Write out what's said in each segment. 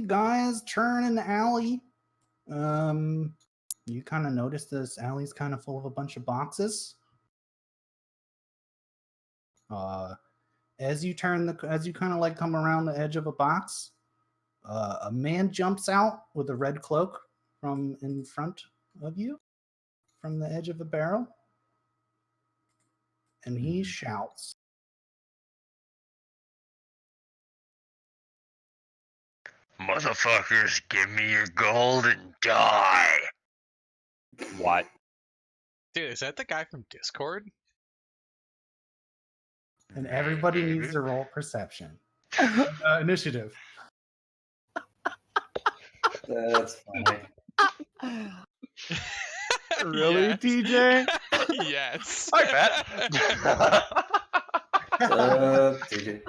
guys turn an alley. You kind of notice this alley's kind of full of a bunch of boxes. As you kind of like come around the edge of a box, a man jumps out with a red cloak from in front of you, from the edge of a barrel, and he shouts, "Motherfuckers, give me your gold and die!" What? Dude, is that the guy from Discord? and everybody needs to roll perception. Initiative. That's funny. Really, Yes. TJ? Yes. Hi, Pat. TJ.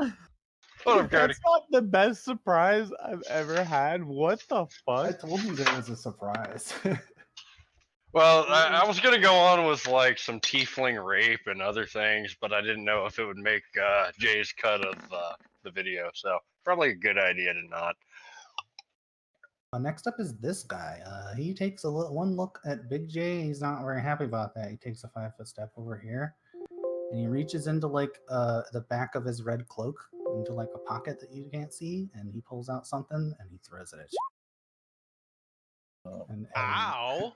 What up, Cody? That's not the best surprise I've ever had. What the I fuck? told you there was a surprise. Well, I was gonna go on with like some tiefling rape and other things, but I didn't know if it would make Jay's cut of the video, so probably a good idea to not. Next up is this guy. He takes one look at Big J. He's not very happy about that. He takes a 5-foot step over here, and he reaches into like the back of his red cloak, into like a pocket that you can't see, and he pulls out something and he throws it at you. And Ow!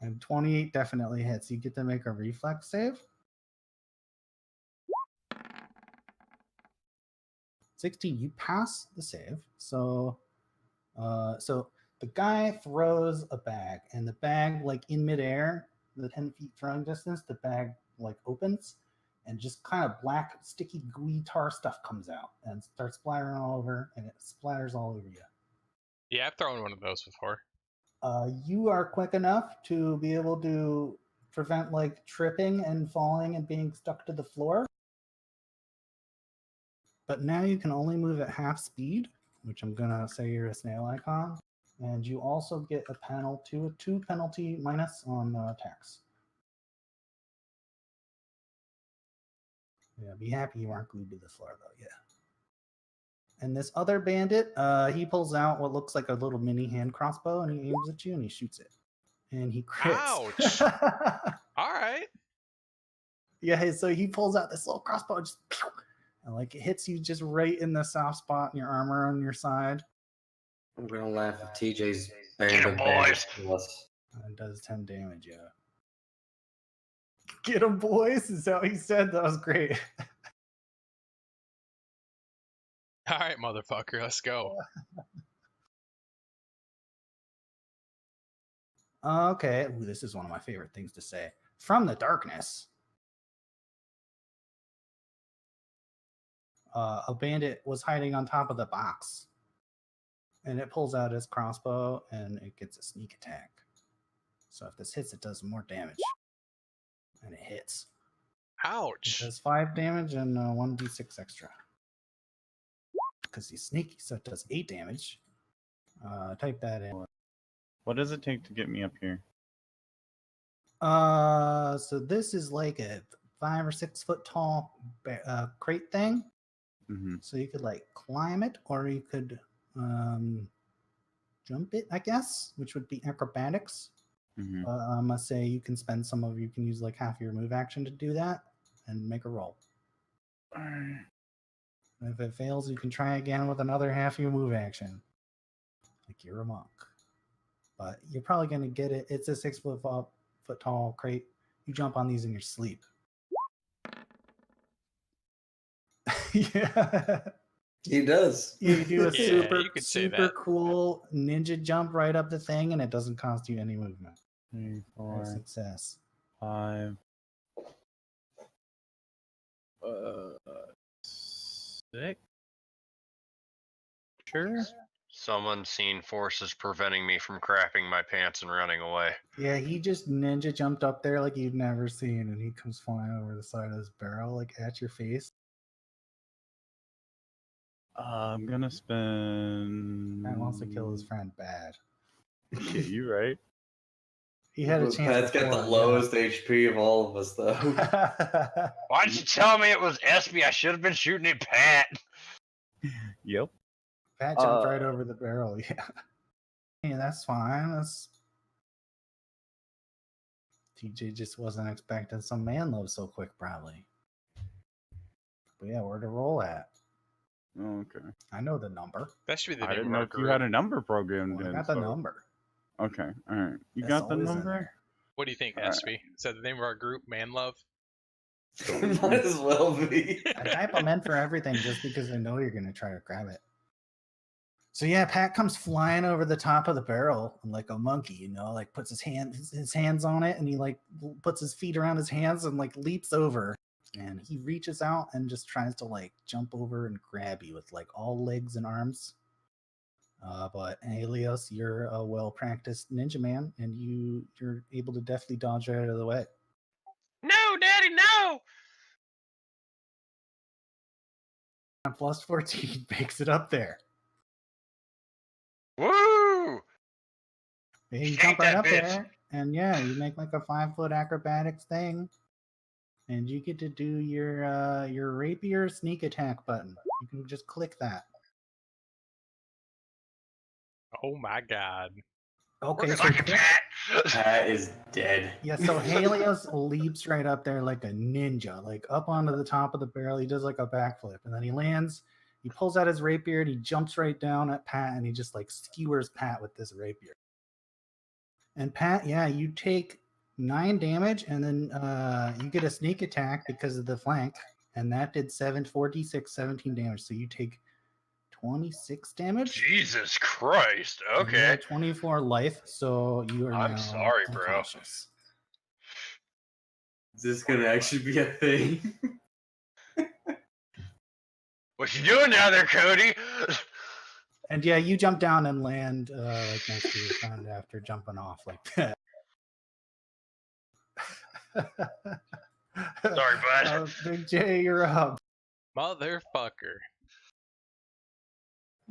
And 28 definitely hits. You get to make a reflex save. 16, you pass the save. So the guy throws a bag, and the bag, like in midair, the 10 feet throwing distance, the bag like opens, and just kind of black, sticky, gooey tar stuff comes out and starts splattering all over, and it splatters all over you. Yeah, I've thrown one of those before. You are quick enough to be able to prevent like tripping and falling and being stuck to the floor. But now you can only move at half speed, which I'm gonna say you're a snail icon, and you also get a two penalty minus on attacks. Yeah, be happy you aren't glued to the floor though. Yeah. And this other bandit, he pulls out what looks like a little mini hand crossbow, and he aims at you and he shoots it, and he crits. Ouch! All right. Yeah, so he pulls out this little crossbow and just and like it hits you just right in the soft spot in your armor on your side. I'm gonna laugh at TJ's Get band 'em, of boys. bandits. It does 10 damage, yeah. Get him, boys! Is that what he said? That was great. All right, motherfucker, let's go. Okay, ooh, this is one of my favorite things to say. From the darkness, a bandit was hiding on top of the box, and it pulls out his crossbow and it gets a sneak attack. So if this hits, it does more damage, and it hits. Ouch! It does 5 damage and 1d6 extra. Because he's sneaky, so it does 8 damage. Type that in. What does it take to get me up here? So this is like a 5 or 6 foot tall crate thing. Mm-hmm. So you could like climb it, or you could jump it, I guess, which would be acrobatics. Mm-hmm. I must say you can spend you can use like half your move action to do that and make a roll. If it fails, you can try again with another half your move action. Like you're a monk. But you're probably going to get it. It's a 6 foot tall crate. You jump on these in your sleep. Yeah. He does. You do a Yeah, you could say super that. cool ninja jump right up the thing, and it doesn't cost you any movement. 3, 4, Success. 5, 6. Sure. Some unseen force is preventing me from crapping my pants and running away. Yeah, he just ninja jumped up there like you've never seen, and he comes flying over the side of this barrel, like at your face. I'm gonna spend. Pat wants to kill his friend bad. Yeah, you right. He had a chance. Pat's got the before, lowest HP of all of us, though. yeah. Why'd you tell me it was Espy? I should have been shooting at Pat. Yep. Pat jumped right over the barrel. Yeah. Hey, that's fine. That's TJ just wasn't expecting some man love so quick, probably. But yeah, where to roll at? Oh, okay. I know the number. That should be the I name didn't of know our if you group. had a number programmed Well, I in. got the so- number. Okay, all right. You That's got the always in number? there. What do you think, Alright. SB? Is that the name of our group, Man Love? Might as well be. I type them in for everything just because I know you're going to try to grab it. So yeah, Pat comes flying over the top of the barrel like a monkey, you know, like puts his hands on it, and he like puts his feet around his hands and like leaps over, and he reaches out and just tries to like jump over and grab you with like all legs and arms. But Helios, you're a well-practiced ninja man, and you're able to deftly dodge right out of the way. No, Daddy, no! And plus 14 makes it up there. Woo! Yeah, you Shake jump right that up bitch. there, and yeah, you make like a 5-foot acrobatics thing, and you get to do your rapier sneak attack button. You can just click that. Oh my god. Okay, Working so like a cat. Pat is dead. yeah, so Helios leaps right up there like a ninja, like up onto the top of the barrel. He does like a backflip, and then he lands. He pulls out his rapier, and he jumps right down at Pat, and he just like skewers Pat with this rapier. And Pat, yeah, you take 9 damage, and then you get a sneak attack because of the flank, and that did 17 damage. So you take 26 damage. Jesus Christ. And you Okay. have 24 life, so you are I'm now sorry, bro. unconscious. Is this gonna actually be a thing? What you doing down there, Cody? And yeah, you jump down and land like next to your friend after jumping off like that. Sorry, bud. Big J, you're up. Motherfucker.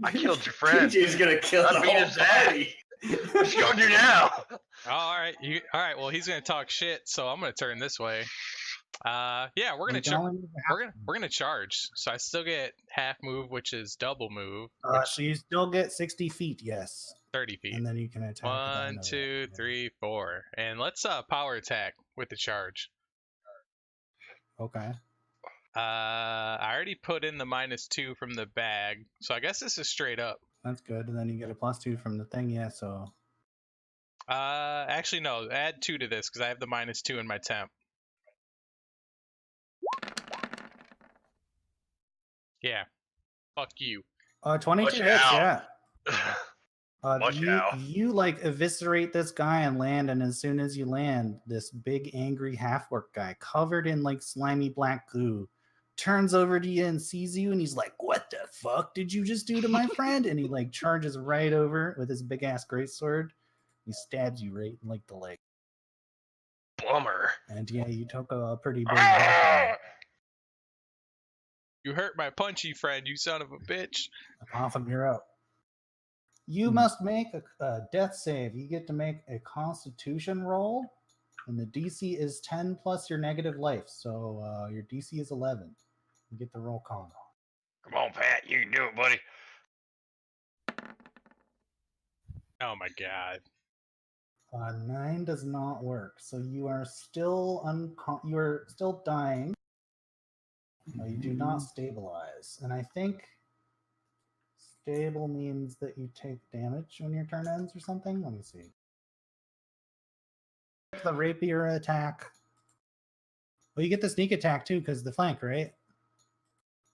I killed your friend. TJ's gonna kill I the beat whole his ass. party. What you gonna do now? Alright, well he's gonna talk shit, so I'm gonna turn this way. Yeah, we're gonna You can only move half. we're gonna charge. So I still get half move, which is double move, So you still get 60 feet, yes. 30 feet. And then you can attack. at the 1, end of it. 2, 3, 4. And let's power attack with the charge. Okay. I already put in the -2 from the bag, so I guess this is straight up. That's good. And then you get a +2 from the thing, yeah. So Actually no, add 2 to this because I have the -2 in my temp. Yeah. Fuck you. 22 Watch hits, out. yeah. Watch out. You like eviscerate this guy and land, and as soon as you land, this big angry half-orc guy covered in like slimy black goo turns over to you and sees you, and he's like, "What the fuck did you just do to my friend?" And he like charges right over with his big ass greatsword. He stabs you right in like the leg, Bummer. and yeah, you took a pretty big hit. You hurt my punchy friend, you son of a bitch. Potham, you're up. You must make a death save. You get to make a Constitution roll, and the DC is 10 plus your negative life. So your DC is 11. You get the roll con. Come on, Pat. You can do it, buddy. Oh my god. 9 does not work. So you are still you are still dying. You do not stabilize, and I think stable means that you take damage when your turn ends or something. Let me see. The rapier attack. Well, you get the sneak attack too because the flank, right?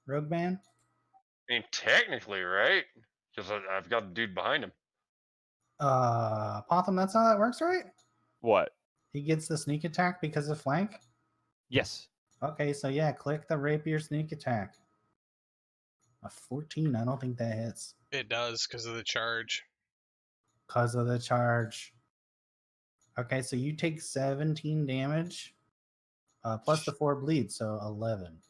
Rogue man. I mean, technically, right? Because I've got the dude behind him. Potham, that's how that works, right? What? He gets the sneak attack because of flank. Yes. Okay, so yeah, click the rapier sneak attack. A 14. I don't think that hits. It does because of the charge. Because of the charge. Okay, so you take 17 damage. Plus the 4 bleed, so 11.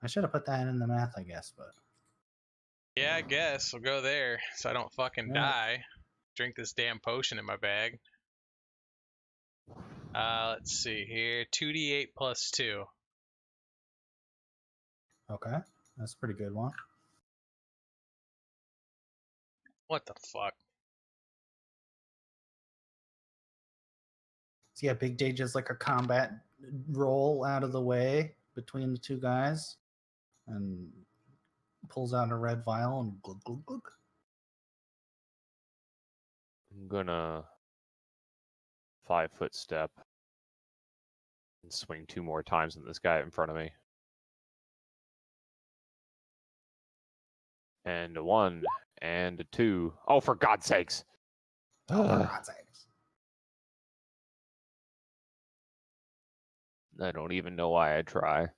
I should have put that in the math, I guess, but Yeah, I guess. We'll go there so I don't fucking Yeah. die. Drink this damn potion in my bag. Let's see here. 2d8 plus 2. okay. That's a pretty good one. What the fuck? So yeah, Big Day does like a combat roll out of the way between the two guys and pulls out a red vial and glug glug glug. I'm gonna 5-foot step and swing 2 more times at this guy in front of me. And a 1 and a 2. Oh, for God's sakes! Oh, for God's sakes. I don't even know why I try.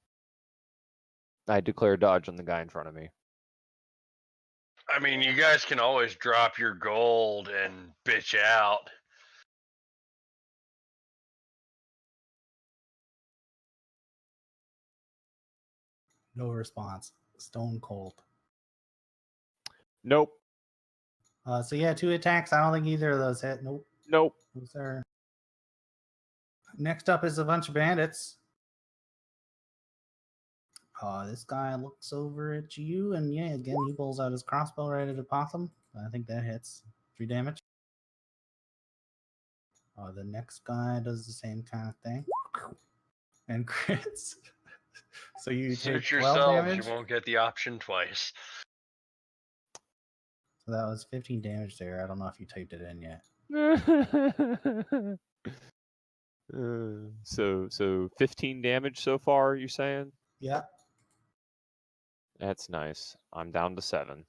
I declare dodge on the guy in front of me. I mean, you guys can always drop your gold and bitch out. No response. Stone cold. Nope. So yeah, 2 attacks. I don't think either of those hit. Nope. Nope. Those are... Next up is a bunch of bandits. This guy looks over at you, and yeah, again, he pulls out his crossbow ready to pop him. I think that hits. 3 damage. The next guy does the same kind of thing. And crits. So you take Suit 12 yourselves, damage. you won't get the option twice. So that was 15 damage there. I don't know if you typed it in yet. So 15 damage so far, you saying? Yeah. That's nice. I'm down to 7.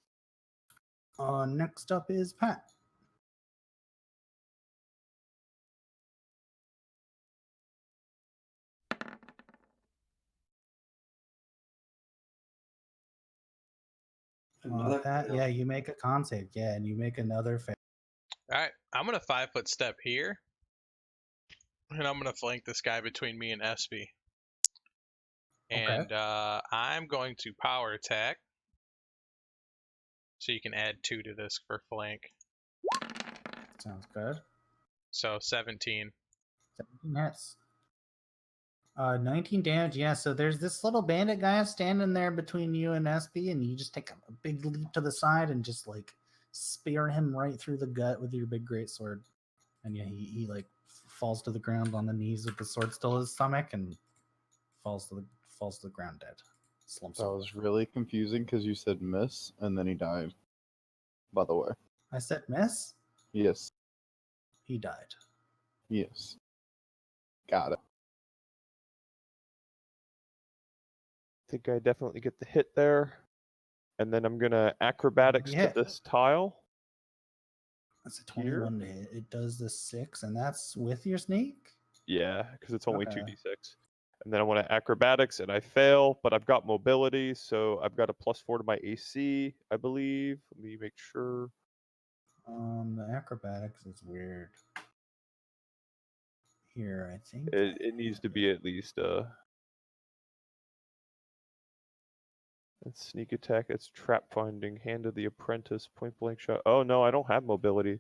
Next up is Pat. Another Pat, fail. yeah, you make a con save. Yeah, and you make another fail. All right, I'm gonna 5-foot step here, and I'm gonna flank this guy between me and SB. And I'm going to power attack, so you can add 2 to this for flank. Sounds good. So 17. 17 hits. 19 damage. Yeah, so there's this little bandit guy standing there between you and SB, and you just take a big leap to the side and just like spear him right through the gut with your big greatsword. And yeah, he like falls to the ground on the knees with the sword still in his stomach and falls to the ground dead. Slumps That over. was really confusing because you said miss and then he died. By the way. I said miss. Yes. He died. Yes. Got it. I think I definitely get the hit there. And then I'm gonna acrobatics Yeah. to this tile. That's a 21 to hit. It does the 6, and that's with your sneak? Yeah, because it's only Okay. 2d6. And then I want to acrobatics, and I fail, but I've got mobility, so I've got a +4 to my AC, I believe. Let me make sure. The acrobatics is weird. Here, I think. It needs to be at least that's sneak attack, it's trap finding, hand of the apprentice, point blank shot. Oh no, I don't have mobility.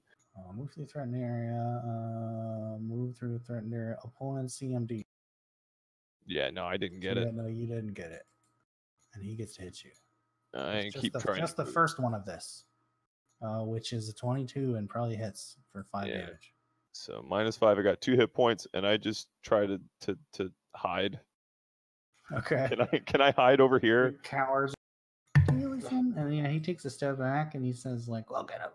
Move through threatened area. Move through threatened area. Opponent CMD. Yeah, no, I didn't get So, it. yeah, no, you didn't get it. And he gets to hit you. I Just keep the, trying. Just the first one of this, which is a 22 and probably hits for 5 damage. So -5, I got 2 hit points, and I just try to hide. Okay. Can I hide over He here? cowers. And yeah, he takes a step back and he says, like, well, get him.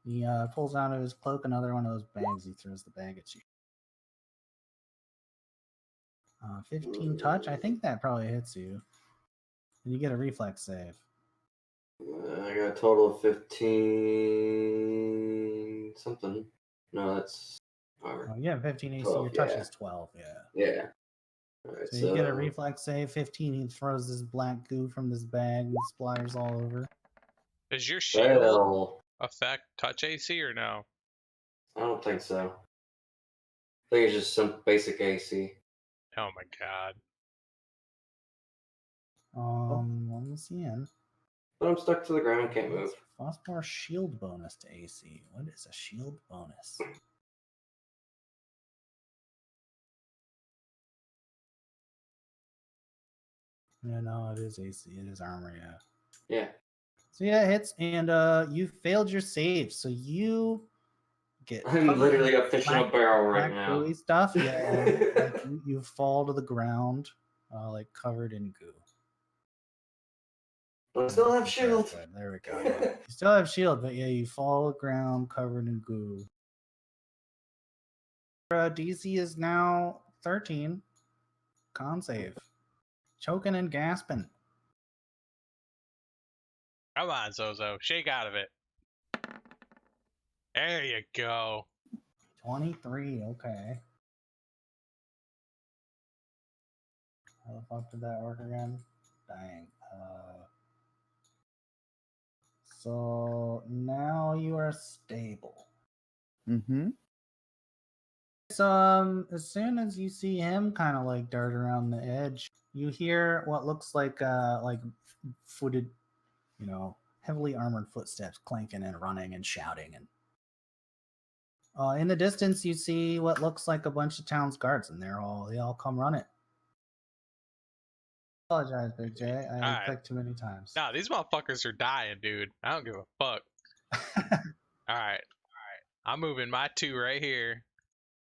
He pulls out of his cloak another one of those bags. He throws the bag at you. 15 touch. I think that probably hits you. And you get a reflex save. I got a total of 15 something. No, that's our Yeah, 15 AC. 12, Your touch yeah. is 12. Yeah. Yeah. All right, So you get a reflex save. 15. He throws this black goo from this bag and splatters all over. Does your shield Well, affect touch AC or no? I don't think so. I think it's just some basic AC. Oh my god. Let me see in. But I'm stuck to the ground, can't move. Phosphor shield bonus to AC. What is a shield bonus? Yeah, no, it is AC. It is armor, yeah. Yeah. So yeah, it hits, and you failed your save, so you get. I'm covered literally in a fish in a black- barrel right black now. gooey stuff. Yeah, and, like you fall to the ground, like covered in goo. But I still have Okay, shield. good. There we go. Yeah. You still have shield, but yeah, you fall to the ground covered in goo. DC is now 13. Con save. Choking and gasping. Come on, Zozo. Shake out of it. There you go. 23. Okay. How the fuck did that work again? Dang. So now you are stable. Mm-hmm. So as soon as you see him kind of like dart around the edge, you hear what looks like footed, heavily armored footsteps clanking and running and shouting. And in the distance, you see what looks like a bunch of town's guards, and they all come running. Apologize, Big J. I Alright. clicked too many times. Nah, these motherfuckers are dying, dude. I don't give a fuck. Alright. I'm moving my 2 right here.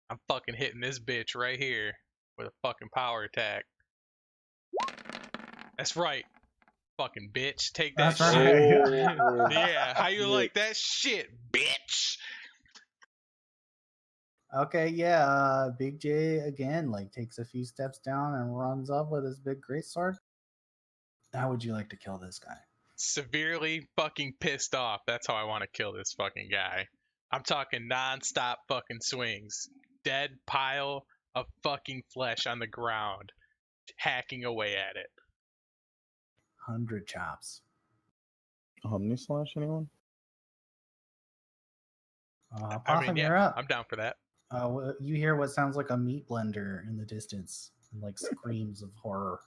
I'm fucking hitting this bitch right here with a fucking power attack. That's right. Fucking bitch. Take that That's shit. right. Oh, Yeah, how you like that shit, bitch? Okay, yeah. Big J again, like takes a few steps down and runs up with his big greatsword. How would you like to kill this guy? Severely fucking pissed off. That's how I want to kill this fucking guy. I'm talking non-stop fucking swings. Dead pile of fucking flesh on the ground, hacking away at it. 100 chops. Omni slash anyone? I Possum, mean, yeah, you're up. I'm down for that. You hear what sounds like a meat blender in the distance, and like screams of horror.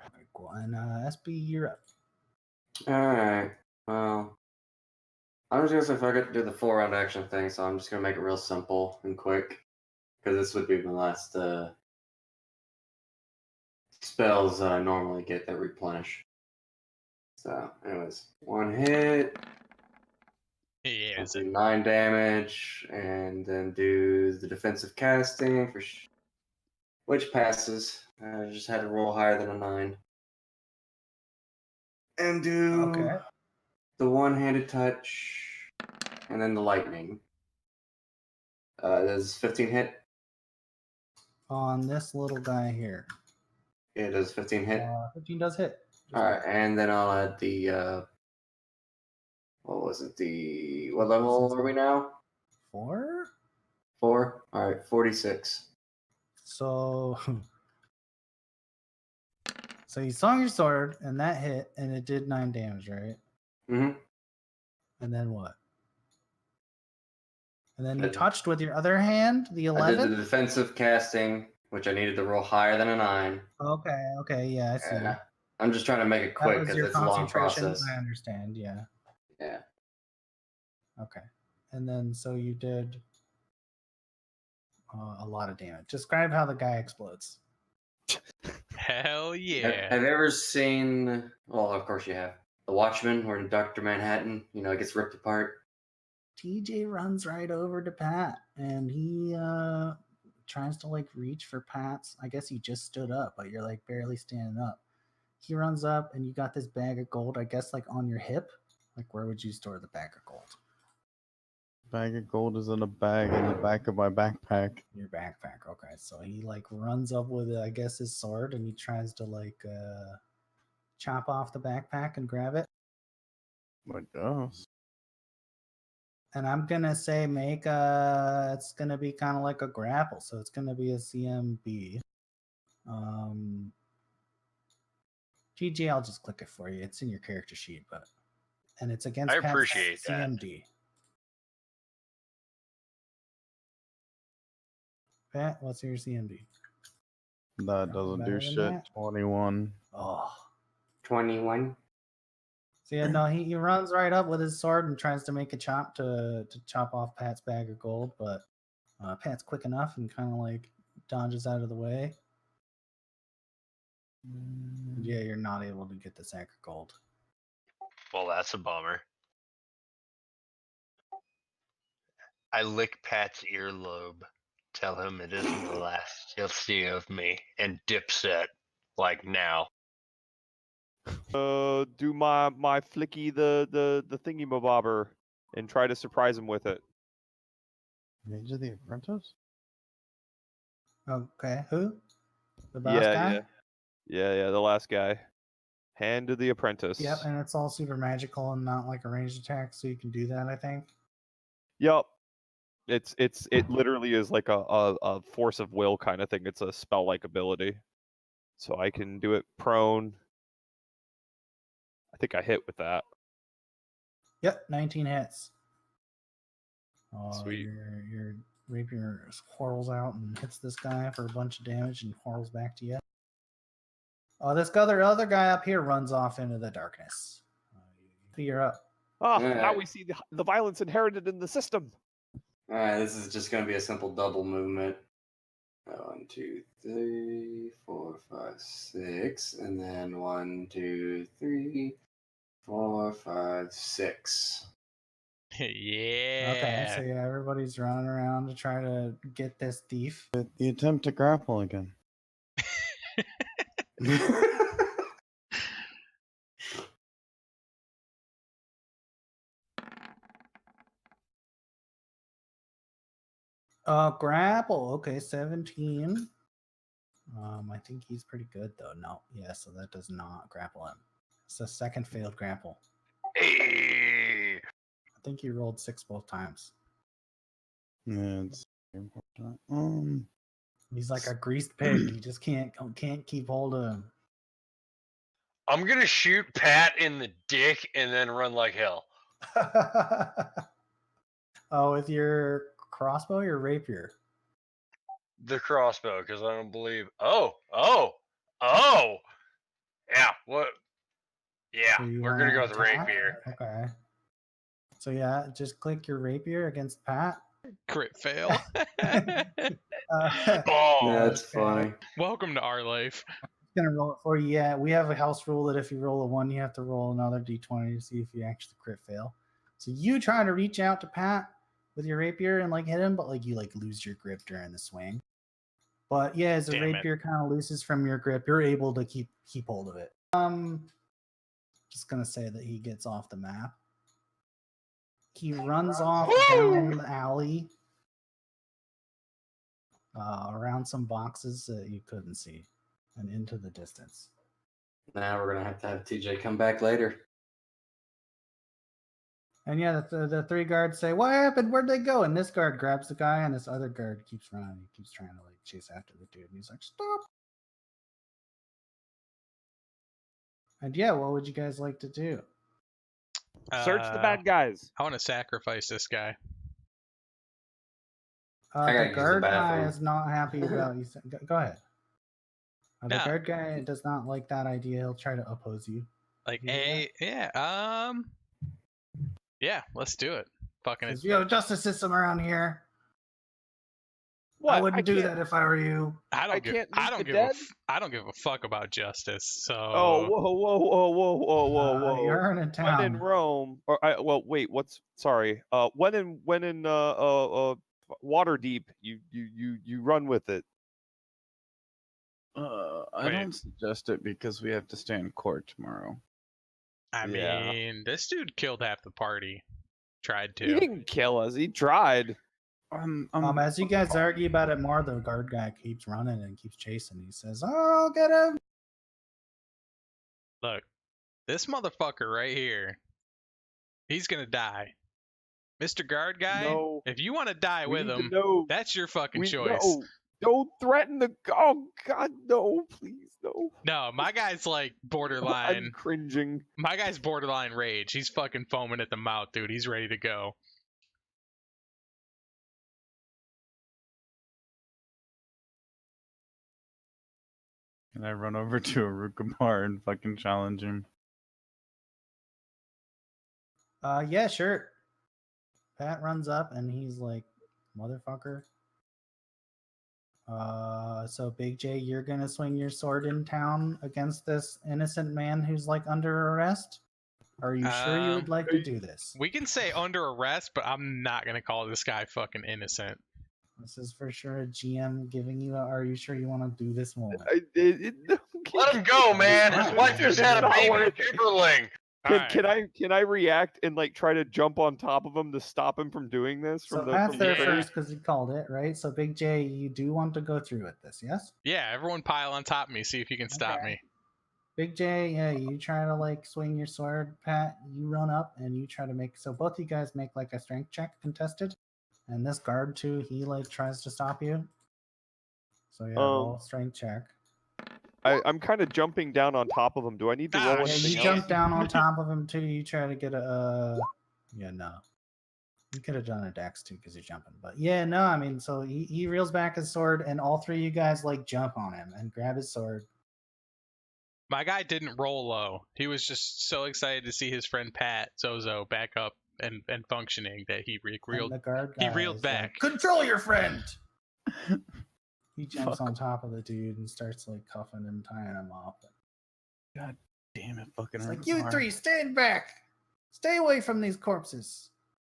Alright, cool. And SB, you're up. Alright. Well, I'm just gonna say fuck it, do the 4-round action thing, so I'm just gonna make it real simple and quick. Because this would be my last spells I normally get that replenish. So, anyways, 1 hit, Yeah, I'll do 9 damage, and then do the defensive casting, which passes. I just had to roll higher than a 9. And do Okay. the one-handed touch, and then the lightning. Does 15 hit? On this little guy here. Yeah, does 15 hit? 15 does hit. Just Alright, and then I'll add the, what was it? What level are we now? 4? 4? Alright, 46. So, so you swung your sword, and that hit, and it did 9 damage, right? Mm-hmm. And then what? And then you I- touched with your other hand, the I did the 11? defensive casting, which I needed to roll higher than a 9. Okay, yeah, I see. Yeah. I'm just trying to make it That quick was because your it's a long concentration. process. I understand, yeah. Yeah. Okay. And then, so you did a lot of damage. Describe how the guy explodes. hell Have yeah. you ever seen, well, of course you have, The Watchmen, where Dr. Manhattan, it gets ripped apart? TJ runs right over to Pat, and he tries to like reach for Pat's. I guess you just stood up, but you're like barely standing up. He runs up, and you got this bag of gold, I guess, like on your hip. Like, where would you store the bag of gold? Bag of gold is in a bag in the back of my backpack. Your backpack. Okay, so he like runs up with, I guess, his sword, and he tries to like chop off the backpack and grab it. I guess. And I'm gonna say it's gonna be kind of like a grapple, so it's gonna be a CMB. GG, I'll just click it for you. It's in your character sheet, and it's against I Pat's appreciate that. CMD. Pat, what's your CMD? That doesn't better do than shit. that. 21. Oh, 21. so yeah, no, he runs right up with his sword and tries to make a chop to chop off Pat's bag of gold, but Pat's quick enough and kind of like dodges out of the way. And yeah, you're not able to get the sack of gold. Well, that's a bummer. I lick Pat's earlobe. Tell him it isn't the last he'll see of me. And Dipset. Like now. Do my flicky the thingy mabobber and try to surprise him with it. Rage of the Apprentice? Okay, who? The boss guy? Yeah, the last guy. Hand to the apprentice. Yep, and it's all super magical and not like a ranged attack, so you can do that, I think. Yep. It literally is like a force of will kind of thing. It's a spell like ability. So I can do it prone. I think I hit with that. Yep, 19 hits. Sweet. Your rapier whirls out and hits this guy for a bunch of damage and whirls back to you. This other guy up here runs off into the darkness. You're up. Ah, Yeah. now we see the violence inherited in the system. Alright, this is just gonna be a simple double movement. 1, 2, 3, 4, 5, 6, and then 1, 2, 3, 4, 5, 6. Yeah. Okay, so yeah, everybody's running around to try to get this thief. The attempt to grapple again. Grapple. Okay, 17. I think he's pretty good though. No, yeah, so that does not grapple him. It's a second failed grapple. Hey! I think he rolled 6 both times. Yeah, it's unfortunate. He's like a greased pig. He just can't keep hold of him. I'm gonna shoot Pat in the dick and then run like hell. Oh, with your crossbow or your rapier? The crossbow, because I don't believe. Oh! Yeah, what? Yeah, So you we're gonna wanna go with attack? rapier. Okay. So yeah, just click your rapier against Pat. Crit fail. Ball. Yeah, that's funny. Welcome to our life. Gonna roll it for you. Yeah, we have a house rule that if you roll a 1, you have to roll another d20 to see if you actually crit fail. So you try to reach out to Pat with your rapier and like hit him, but like you like lose your grip during the swing. But yeah, as the Damn it. rapier kind of looses from your grip, you're able to keep hold of it. Just gonna say that he gets off the map. He runs off down the alley, around some boxes that you couldn't see, and into the distance. Now we're gonna have TJ come back later. And yeah, the 3 guards say, "What happened? Where'd they go?" And this guard grabs the guy, and this other guard keeps running. He keeps trying to like chase after the dude, and he's like, "Stop!" And yeah, what would you guys like to do? Search the bad guys. I want to sacrifice this guy. I gotta The use the guard guy bathroom. is not happy about you. Go ahead. The No. guard guy does not like that idea. He'll try to oppose you. Like Yeah. yeah, let's do it. Fucking Says, "You have a justice system around here. What? I wouldn't do can't- that if I were you." I I don't can't give meet the dead? I don't give a fuck about justice. So Oh, whoa! You're in a When in town. Rome, or well, wait, sorry? When in Waterdeep, you run with it. I Wait. don't suggest it because we have to stay in court tomorrow. I Yeah. mean, this dude killed half the party. Tried He to. didn't kill us. He tried. As you guys argue about it more, the guard guy keeps running and keeps chasing. He says, "Oh, get him!" Look, this motherfucker right here, he's gonna die. Mr. Guard guy, No. if you want to die We with need to him, know. that's your fucking We choice. no. Don't threaten the. Oh God, no! Please, no. No, my guy's like I'm borderline. cringing. My guy's borderline rage. He's fucking foaming at the mouth, dude. He's ready to go. Can I run over to Arukamar and fucking challenge him? Yeah, sure. Pat runs up and he's like, "Motherfucker." So Big J, you're gonna swing your sword in town against this innocent man who's like under arrest? Are you sure you would like to do this? We can say under arrest, but I'm not gonna call this guy fucking innocent. This is for sure a GM giving you a, are you sure you want to do this moment? Let him go, man. His Fine. wife just had a It's baby not with Timberling. Can I react and like try to jump on top of him to stop him from doing this? So From the, Pat's from there the first because he called it, right? So Big J, you do want to go through with this, yes? Yeah, everyone pile on top of me. See if you can stop Okay. me. Big J, yeah, you try to like swing your sword. Pat, you run up and you try to make, so both you guys make like a strength check contested. And this guard too, he like tries to stop you. So yeah, roll strength check. I'm kind of jumping down on top of him. Do I need to roll Yeah, anything you else? jump down on top of him too. You try to get a. Yeah, no. You could have done a dex too because you're jumping. But yeah, no. I mean, so he reels back his sword, and all three of you guys like jump on him and grab his sword. My guy didn't roll low. He was just so excited to see his friend Pat Zozo back up and functioning that he And reeled. the guard He guy reeled is back. like, control your friend. He jumps on top of the dude and starts like cuffing him, tying him up. God damn it, fucking It's like, hurts you hard. three, stand back. Stay away from these corpses.